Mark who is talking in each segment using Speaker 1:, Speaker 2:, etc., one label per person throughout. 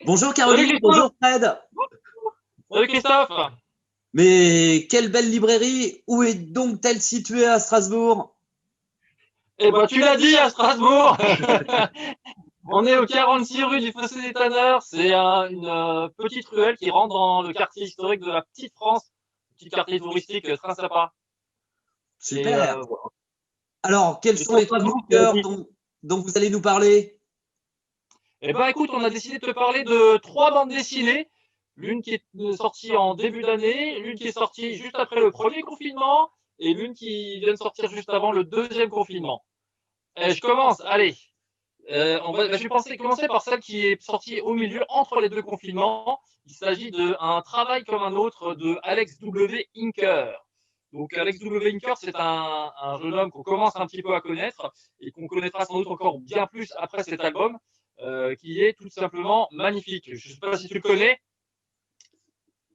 Speaker 1: Bonjour
Speaker 2: Salut
Speaker 1: Caroline,
Speaker 2: Christophe.
Speaker 1: bonjour Fred.
Speaker 2: Salut Christophe.
Speaker 1: Mais quelle belle librairie! Où est donc-elle située à Strasbourg?
Speaker 2: Eh ben tu l'as dit à Strasbourg. On est au 46 rue du Fossé des Tanneurs. C'est une petite ruelle qui rentre dans le quartier historique de la Petite France. Petit quartier touristique très sympa. Et
Speaker 1: Super.
Speaker 2: voilà.
Speaker 1: Alors, quels sont
Speaker 2: Justement,
Speaker 1: les trois coups
Speaker 2: Strasbourg,
Speaker 1: de cœur dont vous allez nous parler?
Speaker 2: eh ben écoute, on a décidé de te parler de trois bandes dessinées. L'une qui est sortie en début d'année, l'une qui est sortie juste après le premier confinement et l'une qui vient de sortir juste avant le deuxième confinement. Je commence, allez. Je vais commencer par celle qui est sortie au milieu entre les deux confinements. Il s'agit d'un travail comme un autre de Alex W. Inker. Donc Alex W. Inker, c'est un jeune homme qu'on commence un petit peu à connaître et qu'on connaîtra sans doute encore bien plus après cet album, qui est tout simplement magnifique. Je ne sais pas si tu le connais.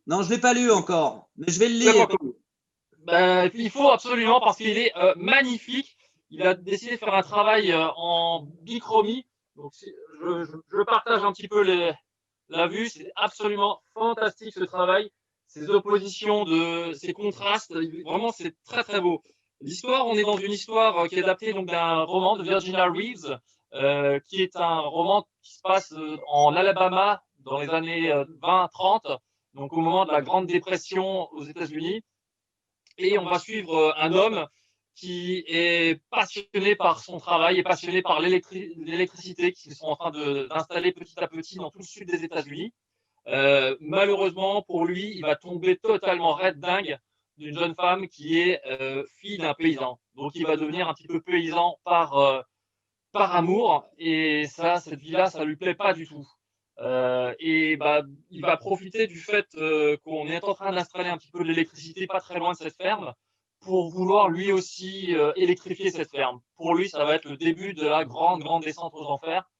Speaker 1: Non, je ne l'ai pas lu encore, mais je vais le
Speaker 2: Tu l'as pas
Speaker 1: lire.
Speaker 2: connu. Ben, il faut absolument parce qu'il est magnifique. Il a décidé de faire un travail en bichromie. Donc, je partage un petit peu la vue. C'est absolument fantastique ce travail. Ses oppositions, ses contrastes, vraiment c'est très très beau. L'histoire, on est dans une histoire qui est adaptée donc d'un roman de Virginia Reeves, qui est un roman qui se passe en Alabama dans les années 20-30, donc au moment de la Grande Dépression aux États-Unis. Et on va suivre un homme qui est passionné par son travail et passionné par l'électricité qu'ils sont en train d'installer petit à petit dans tout le sud des États-Unis. Malheureusement, pour lui, il va tomber totalement raide dingue d'une jeune femme qui est fille d'un paysan. Donc, il va devenir un petit peu paysan par amour. Et ça, cette vie-là, ça lui plaît pas du tout. Et bah, il va profiter du fait qu'on est en train d'installer un petit peu de l'électricité pas très loin de cette ferme pour vouloir lui aussi électrifier cette ferme. Pour lui, ça va être le début de la grande descente aux enfers.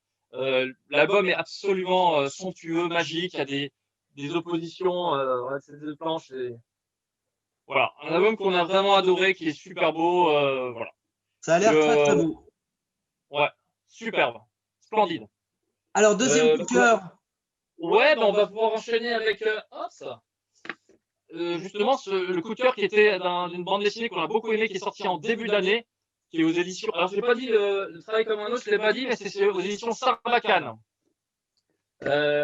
Speaker 2: L'album est absolument somptueux, magique. Il y a des oppositions, voilà, ces deux planches. Voilà, un album qu'on a vraiment adoré, qui est super beau. Voilà.
Speaker 1: Ça a l'air très très
Speaker 2: Je...
Speaker 1: beau.
Speaker 2: Ouais, superbe, splendide.
Speaker 1: Alors, deuxième coup de
Speaker 2: Bah,
Speaker 1: cœur.
Speaker 2: ouais, bah, on va pouvoir enchaîner avec Hobbs. Justement, le coup de cœur qui était d'une bande dessinée qu'on a beaucoup aimé, qui est sorti en début d'année, qui est aux éditions. Alors, je l'ai pas dit, le travail comme un autre, je l'ai pas dit, mais c'est aux éditions Sarbacane.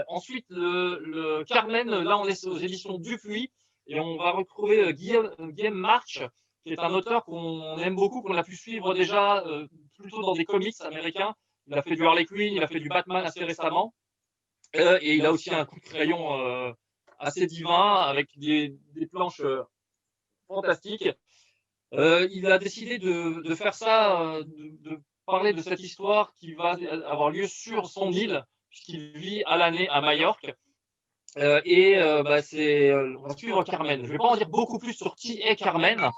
Speaker 2: Ensuite, le Carmen, là, on est aux éditions Dupuis, et on va retrouver Guillaume March, qui est un auteur qu'on aime beaucoup, qu'on a pu suivre déjà plutôt dans des comics américains. Il a fait du Harley Quinn, il a fait du Batman assez récemment. Et il a aussi un coup de crayon assez divin avec des planches fantastiques. Il a décidé de faire ça, de parler de cette histoire qui va avoir lieu sur son île, puisqu'il vit à l'année à Majorque. Bah, on va suivre Carmen. Je ne vais pas en dire beaucoup plus sur qui est Carmen.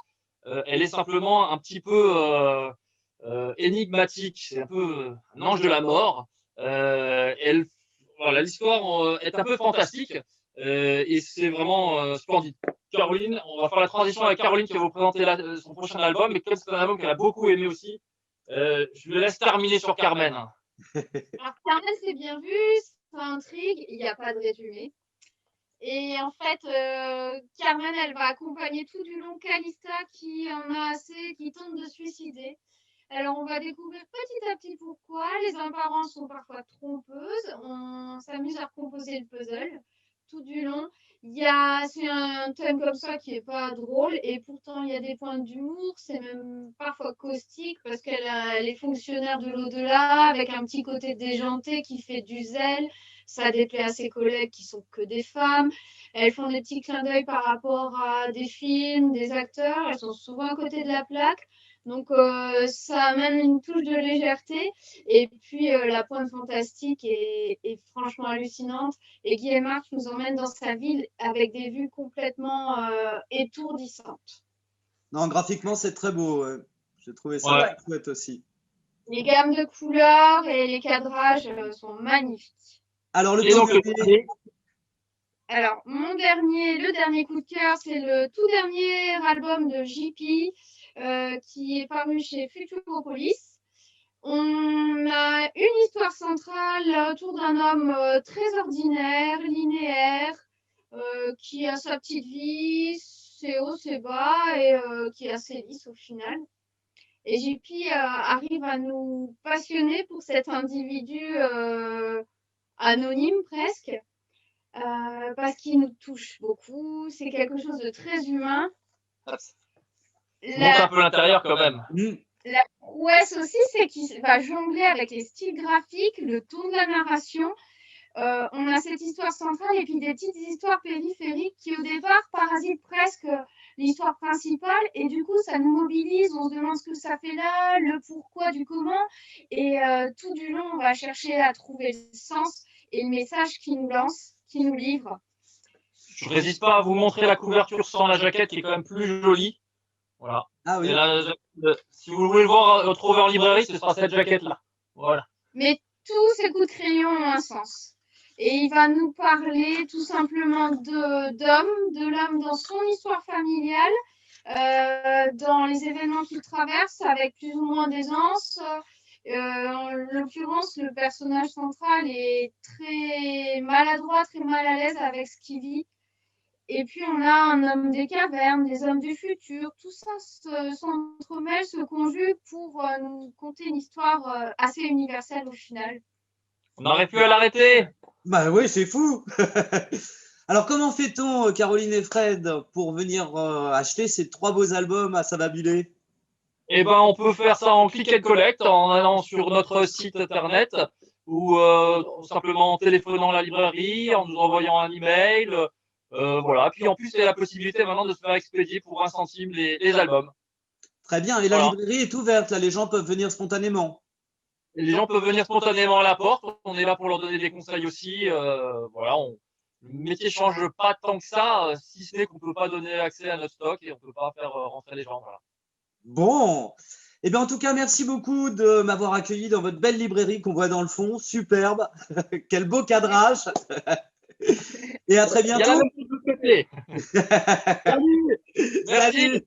Speaker 2: Elle est simplement un petit peu énigmatique. C'est un peu un ange de la mort. Voilà, l'histoire est un peu fantastique et c'est vraiment splendide. Caroline, on va faire la transition avec Caroline qui va vous présenter son prochain album. Mais comme c'est un album qu'elle a beaucoup aimé aussi, je le laisse terminer sur Carmen.
Speaker 3: Alors, Carmen, c'est bien vu, ça intrigue, il n'y a pas de résumé. Et en fait, Carmen, elle va accompagner tout du long Calista qui en a assez, qui tente de se suicider. Alors, on va découvrir petit à petit pourquoi. Les apparences sont parfois trompeuses. On s'amuse à recomposer le puzzle tout du long. C'est un thème comme ça qui n'est pas drôle et pourtant il y a des points d'humour. C'est même parfois caustique parce qu'elle est fonctionnaire de l'au-delà avec un petit côté déjanté qui fait du zèle. Ça déplaît à ses collègues qui sont que des femmes. Elles font des petits clins d'œil par rapport à des films, des acteurs. Elles sont souvent à côté de la plaque. Donc, ça amène une touche de légèreté. Et puis, la pointe fantastique est franchement hallucinante. Et Guy March nous emmène dans sa ville avec des vues complètement étourdissantes.
Speaker 1: Non, graphiquement, c'est très beau. J'ai trouvé ça
Speaker 2: Ouais.
Speaker 1: très chouette aussi.
Speaker 3: Les gammes de couleurs et les cadrages sont magnifiques.
Speaker 1: Alors, le
Speaker 2: Et
Speaker 1: ton
Speaker 2: donc, le
Speaker 1: dernier.
Speaker 3: Alors, le dernier coup de cœur, c'est le tout dernier album de JP qui est paru chez Futuropolis. On a une histoire centrale autour d'un homme très ordinaire, linéaire, qui a sa petite vie, ses hauts, ses bas, et qui est assez lisse au final. Et JP arrive à nous passionner pour cet individu anonyme presque, parce qu'il nous touche beaucoup. C'est quelque chose de très humain.
Speaker 2: Montre un peu l'intérieur quand même.
Speaker 3: La prouesse aussi, c'est qu'il va jongler avec les styles graphiques, le ton de la narration. On a cette histoire centrale et puis des petites histoires périphériques qui, au départ, parasitent presque l'histoire principale. Et du coup, ça nous mobilise. On se demande ce que ça fait là, le pourquoi du comment. Et tout du long, on va chercher à trouver le sens et le message qui nous lance, qui nous livre.
Speaker 2: Je résiste pas à vous montrer la couverture sans la jaquette qui est quand même plus jolie. Voilà.
Speaker 1: Ah oui.
Speaker 2: Et là, si vous voulez le voir retrouver en librairie, ce sera cette jaquette-là. Voilà.
Speaker 3: Mais tous ces coups de crayon ont un sens. Et il va nous parler tout simplement de l'homme dans son histoire familiale, dans les événements qu'il traverse avec plus ou moins d'aisance. En l'occurrence, le personnage central est très maladroit, très mal à l'aise avec ce qu'il vit. Et puis, on a un homme des cavernes, des hommes du futur. Tout ça s'entremêle, se conjugue pour nous conter une histoire assez universelle au final.
Speaker 2: On n'aurait pu à l'arrêter.
Speaker 1: Bah oui, c'est fou. Alors, comment fait-on, Caroline et Fred, pour venir acheter ces 3 beaux albums à Savabilé?
Speaker 2: Eh ben, on peut faire ça en click and collect, en allant sur notre site internet ou simplement en téléphonant la librairie, en nous envoyant un email. Voilà. Puis en plus, il y a la possibilité maintenant de se faire expédier pour 1 centime les albums.
Speaker 1: Très bien. Et la librairie est ouverte, là, les gens peuvent venir spontanément.
Speaker 2: Et les gens peuvent venir spontanément à la porte. On est là pour leur donner des conseils aussi. Voilà, le métier change pas tant que ça, si ce n'est qu'on peut pas donner accès à notre stock et on peut pas faire rentrer les gens. Voilà.
Speaker 1: Bon. Eh bien, en tout cas, merci beaucoup de m'avoir accueilli dans votre belle librairie qu'on voit dans le fond. Superbe. Quel beau cadrage. Et à très bientôt.
Speaker 2: Il y a la même chose de côté. Salut. Merci.
Speaker 1: Salut.